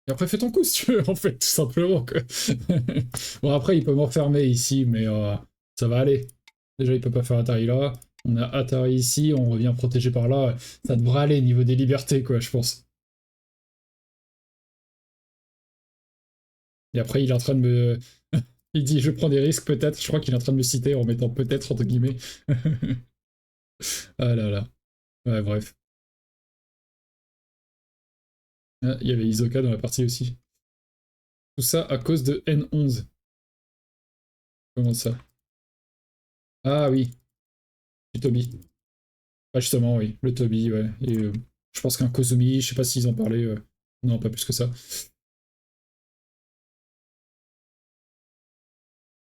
Et après, fais ton coup si tu veux, en fait, tout simplement. Quoi. Bon, après, il peut m'enfermer ici, mais ça va aller. Déjà, il peut pas faire Atari là. On a Atari ici, on revient protégé par là. Ça devrait aller niveau des libertés, quoi, je pense. Et après, il est en train de me... Il dit, je prends des risques, peut-être. Je crois qu'il est en train de me citer en mettant peut-être, entre guillemets. Ah là là. Ouais, bref. Ah, il y avait Isoka dans la partie aussi. Tout ça à cause de N11. Comment ça? Ah oui, du Toby. Ah justement, oui, le Toby, ouais. Et je pense qu'un Kozumi, je sais pas s'ils en parlaient. Non, pas plus que ça.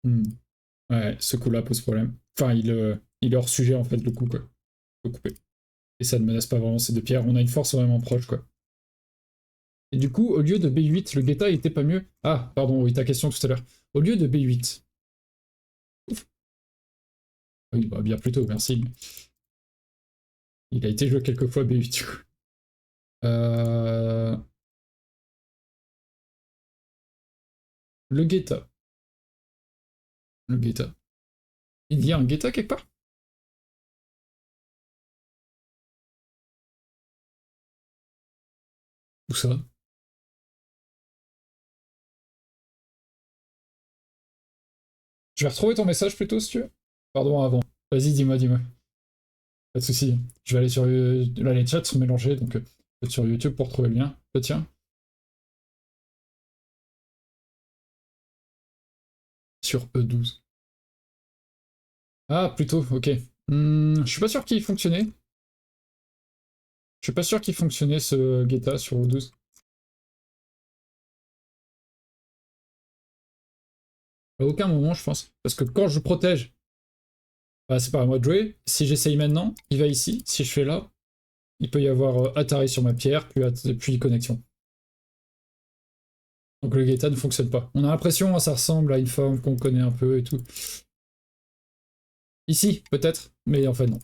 Hmm. Ouais, ce coup-là pose problème. Enfin, il est hors sujet en fait, le coup, quoi. Faut couper. Et ça ne menace pas vraiment ces deux pierres. On a une force vraiment proche, quoi. Et du coup, au lieu de B8, le Geta était pas mieux. Ah, pardon, oui, ta question tout à l'heure. Au lieu de B8. Ouf. Oui, bah, bien plus tôt, merci. Il a été joué quelques fois B8, du coup. Euh... Le Geta. Le Geta. Il y a un Geta quelque part? Où ça? Je vais retrouver ton message plutôt si tu veux. Pardon, avant. Vas-y, dis-moi, dis-moi. Pas de soucis. Je vais aller sur... Là, les chats sont mélangés, donc sur YouTube pour trouver le lien. Bah, tiens. Sur E12. Ah, plutôt, ok. Je suis pas sûr qu'il fonctionnait. Je suis pas sûr qu'il fonctionnait ce Guetta sur E12. À aucun moment, je pense. Parce que quand je protège, bah, c'est pas à moi de jouer. Si j'essaye maintenant, il va ici. Si je fais là, il peut y avoir Atari sur ma pierre, puis connexion. Donc le Guetta ne fonctionne pas. On a l'impression, ça ressemble à une forme qu'on connaît un peu et tout. Ici, peut-être, mais en fait non.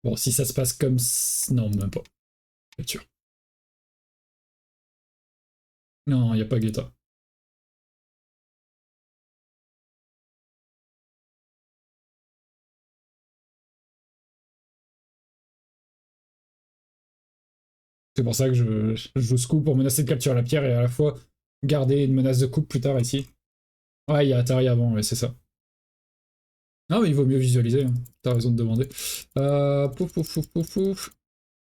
Bon, si ça se passe comme... Non, même pas. C'est sûr. Non, il n'y a pas Guetta. C'est pour ça que je joue ce coup pour menacer de capturer la pierre et à la fois garder une menace de coupe plus tard ici. Ouais, il y a Atari avant, ouais, c'est ça. Non, mais il vaut mieux visualiser, hein. T'as raison de demander. Pouf, pouf, pouf, pouf, pouf.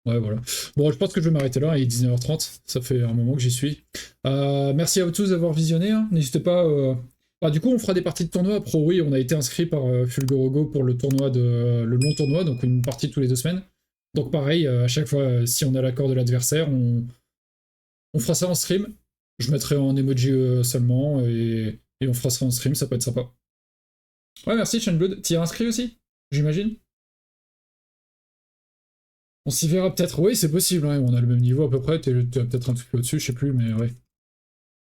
Ouais, voilà. Bon, je pense que je vais m'arrêter là, il est 19h30, ça fait un moment que j'y suis. Merci à vous tous d'avoir visionné, hein. N'hésitez pas... Bah, du coup, on fera des parties de tournoi pro, oui, on a été inscrit par Fulgorogo pour le tournoi le long tournoi, donc une partie tous les 2 semaines. Donc pareil, à chaque fois, si on a l'accord de l'adversaire, on fera ça en stream. Je mettrai en emoji seulement, et on fera ça en stream, ça peut être sympa. Ouais, merci Shenblood. T'y es inscrit aussi, j'imagine? On s'y verra peut-être. Oui, c'est possible, hein. On a le même niveau à peu près. T'es peut-être un petit peu au-dessus, je sais plus, mais ouais.